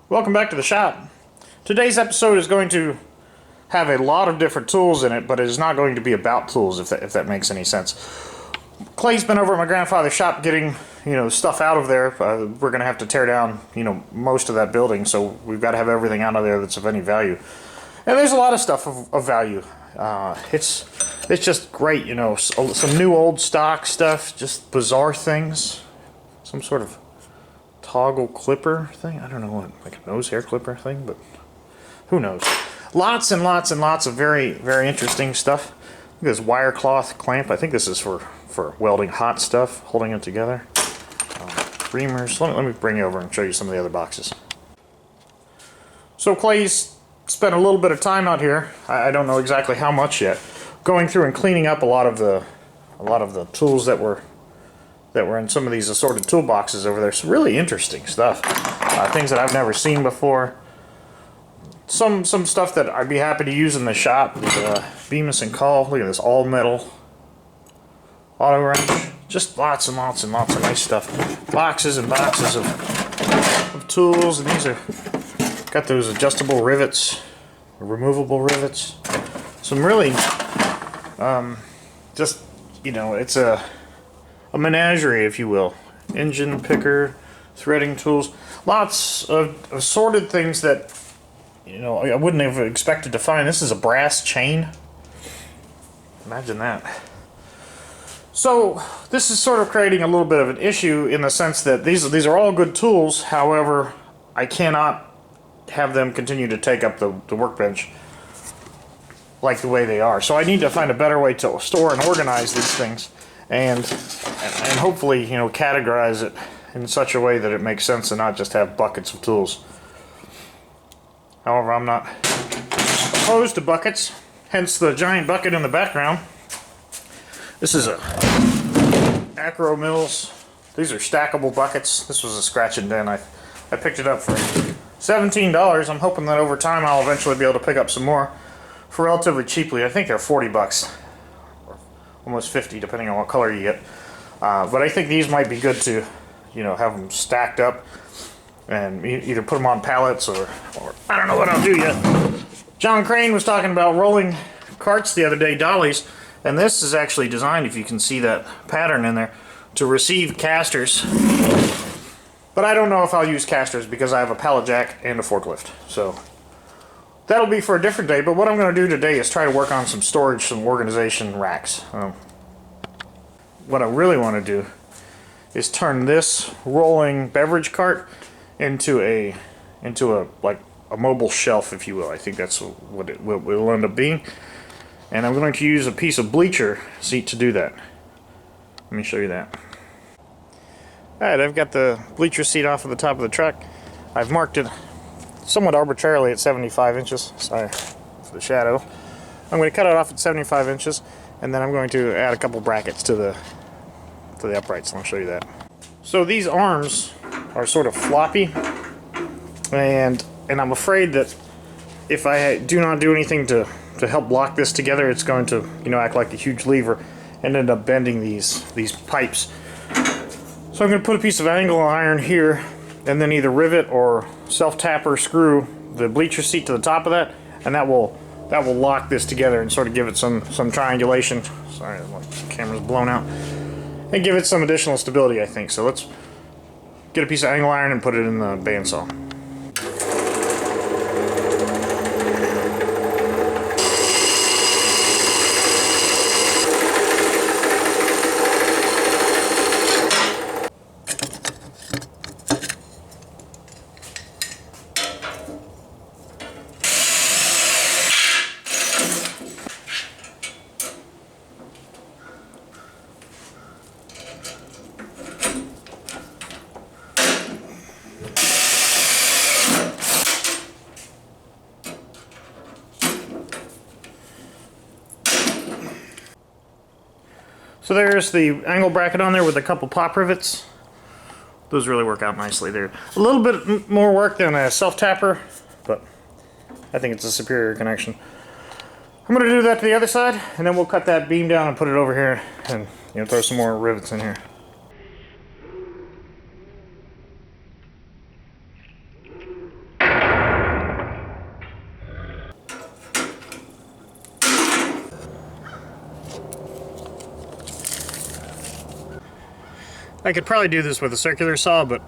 Welcome back to the shop. Today's episode is going to have a lot of different tools in it, but it is not going to be about tools, if that makes any sense. Clay's been over at my grandfather's shop getting, stuff out of there. We're going to have to tear down, most of that building, so we've got to have everything out of there that's of any value. And there's a lot of stuff of value. It's just great, some new old stock stuff, just bizarre things. Some sort of toggle clipper thing. I don't know what, like a nose hair clipper thing, but who knows. Lots and lots and lots of very, very interesting stuff. Look at this wire cloth clamp. I think this is for welding hot stuff, holding it together. Reamers. Let me bring you over and show you some of the other boxes. So Clay's spent a little bit of time out here. I don't know exactly how much yet, going through and cleaning up a lot of the tools that were in some of these assorted toolboxes over there. Some really interesting stuff. Things that I've never seen before. Some stuff that I'd be happy to use in the shop. Bemis and Call. Look at this all metal auto wrench. Just lots and lots and lots of nice stuff. Boxes and boxes of tools, and these are got those adjustable rivets, removable rivets. Some really it's a menagerie, if you will. Engine picker, threading tools, lots of assorted things that I wouldn't have expected to find. This is a brass chain. Imagine that. So this is sort of creating a little bit of an issue in the sense that these are all good tools. However, I cannot have them continue to take up the workbench like the way they are. So I need to find a better way to store and organize these things, and hopefully categorize it in such a way that it makes sense and not just have buckets of tools. However, I'm not opposed to buckets, hence the giant bucket in the background. This is a Acro Mills. These are stackable buckets. This was a scratch and dent. I picked it up for $17. I'm hoping that over time I'll eventually be able to pick up some more for relatively cheaply. I think they're 40 bucks, or almost 50 depending on what color you get. But I think these might be good to, have them stacked up and either put them on pallets or I don't know what I'll do yet. John Crane was talking about rolling carts the other day, dollies, and this is actually designed, if you can see that pattern in there, to receive casters. But I don't know if I'll use casters because I have a pallet jack and a forklift. So that'll be for a different day, but what I'm going to do today is try to work on some storage, some organization racks. What I really want to do is turn this rolling beverage cart into a mobile shelf, if you will. I think that's what it will end up being. And I'm going to use a piece of bleacher seat to do that. Let me show you that. Alright, I've got the bleacher seat off of the top of the truck. I've marked it somewhat arbitrarily at 75 inches. Sorry for the shadow. I'm going to cut it off at 75 inches, and then I'm going to add a couple brackets to the uprights, and I'll show you that. So these arms are sort of floppy, and I'm afraid that if I do not do anything to help lock this together, it's going to act like a huge lever and end up bending these pipes. So I'm going to put a piece of angle iron here, and then either rivet or self-tapper screw the bleacher seat to the top of that, and that will lock this together and sort of give it some triangulation. Sorry, my camera's blown out. And give it some additional stability, I think. So let's get a piece of angle iron and put it in the bandsaw. So there's the angle bracket on there with a couple pop rivets. Those really work out nicely. They're a little bit more work than a self-tapper, but I think it's a superior connection. I'm going to do that to the other side, and then we'll cut that beam down and put it over here and throw some more rivets in here. I could probably do this with a circular saw, but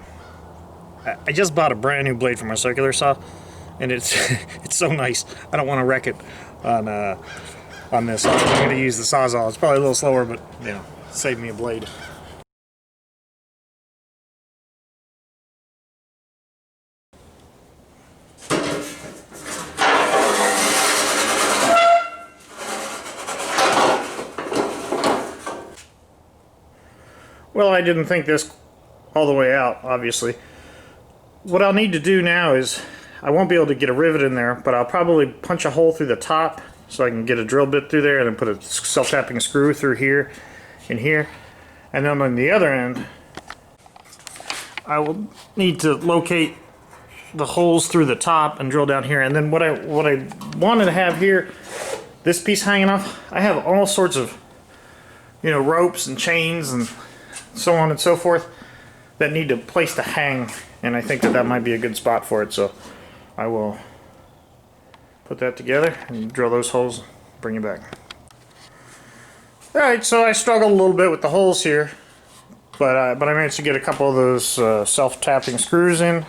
I just bought a brand new blade for my circular saw, and it's it's so nice. I don't want to wreck it on this. I'm going to use the Sawzall. It's probably a little slower, but you know, save me a blade. Well, I didn't think this all the way out, obviously. What I'll need to do now is, I won't be able to get a rivet in there, but I'll probably punch a hole through the top so I can get a drill bit through there and then put a self-tapping screw through here and here. And then on the other end, I will need to locate the holes through the top and drill down here. And then what I wanted to have here, this piece hanging off, I have all sorts of, you know, ropes and chains and so on and so forth that need a place to hang, and I think that that might be a good spot for it. So I will put that together and drill those holes, bring it back. Alright, so I struggled a little bit with the holes here, but I managed to get a couple of those self-tapping screws in.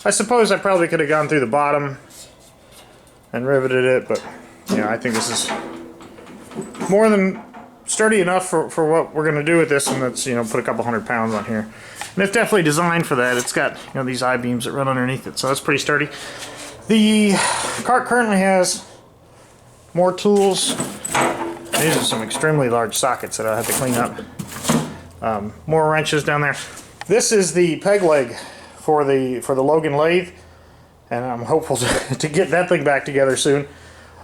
I suppose I probably could have gone through the bottom and riveted it, but yeah, I think this is more than sturdy enough for what we're going to do with this, and let's, you know, put a couple 100 pounds on here. And it's definitely designed for that. It's got, you know, these I-beams that run underneath it, so that's pretty sturdy. The cart currently has more tools. These are some extremely large sockets that I have to clean up. More wrenches down there. This is the peg leg for the Logan lathe, and I'm hopeful to get that thing back together soon.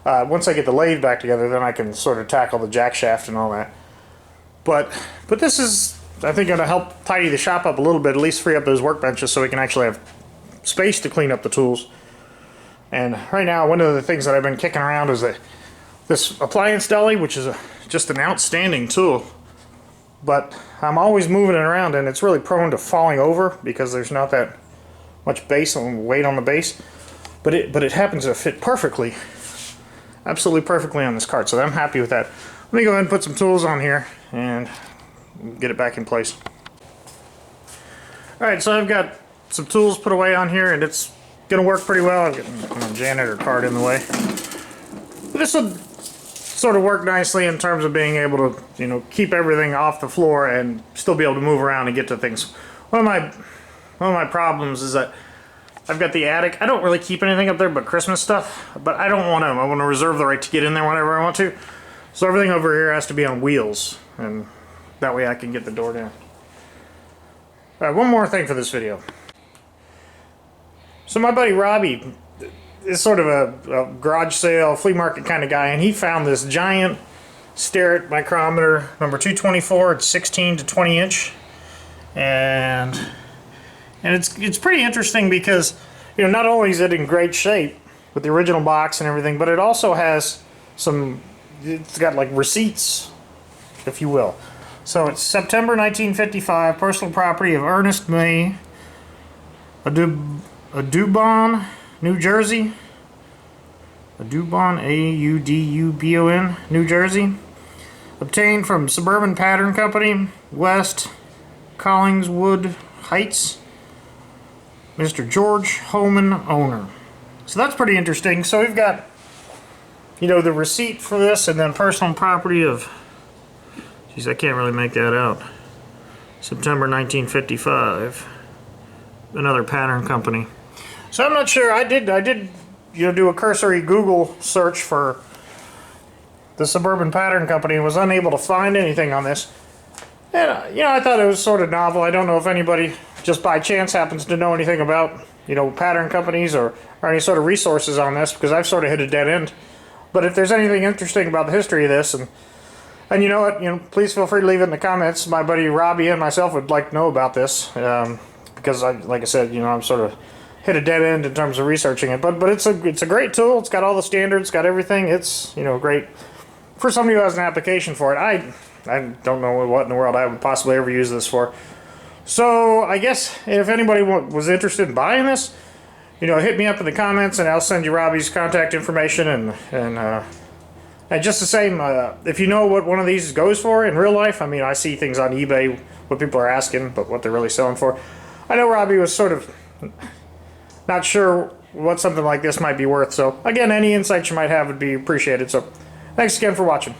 Once I get the lathe back together, then I can sort of tackle the jack shaft and all that. But this is, I think, going to help tidy the shop up a little bit, at least free up those workbenches so we can actually have space to clean up the tools. And right now, one of the things that I've been kicking around is this appliance dolly, which is just an outstanding tool. But I'm always moving it around, and it's really prone to falling over because there's not that much base and weight on the base. But it happens to fit perfectly. Absolutely perfectly on this cart, so I'm happy with that. Let me go ahead and put some tools on here and get it back in place. Alright, so I've got some tools put away on here, and it's going to work pretty well. I've got my janitor card in the way. But this will sort of work nicely in terms of being able to, you know, keep everything off the floor and still be able to move around and get to things. One of my problems is that I've got the attic. I don't really keep anything up there but Christmas stuff, but I don't want to. I want to reserve the right to get in there whenever I want to. So everything over here has to be on wheels, and that way I can get the door down. Alright, one more thing for this video. So my buddy Robbie is sort of a garage sale, flea market kind of guy, and he found this giant Starrett micrometer, number 224. It's 16 to 20 inch, and it's pretty interesting because, you know, not only is it in great shape with the original box and everything, but it also has some, it's got like receipts, if you will. So it's September 1955, personal property of Ernest May, Audubon, New Jersey. Audubon, A-U-D-U-B-O-N, New Jersey. Obtained from Suburban Pattern Company, West Collingswood Heights. Mr. George Holman, owner. So that's pretty interesting. So we've got, you know, the receipt for this, and then personal property of, geez, I can't really make that out. September 1955. Another pattern company. So I'm not sure. I did, you know, do a cursory Google search for the Suburban Pattern Company and was unable to find anything on this. And you know, I thought it was sort of novel. I don't know if anybody just by chance happens to know anything about, you know, pattern companies or any sort of resources on this, because I've sort of hit a dead end. But if there's anything interesting about the history of this, and you know what, you know, please feel free to leave it in the comments. My buddy Robbie and myself would like to know about this, because like I said, you know, I'm sort of hit a dead end in terms of researching it. But it's a great tool. It's got all the standards, got everything. It's, you know, great for somebody who has an application for it. I don't know what in the world I would possibly ever use this for. So I guess if anybody was interested in buying this, you know, hit me up in the comments, and I'll send you Robbie's contact information and And just the same, if you know what one of these goes for in real life, I mean, I see things on eBay, what people are asking, but what they're really selling for. I know Robbie was sort of not sure what something like this might be worth. So again, any insights you might have would be appreciated. So thanks again for watching.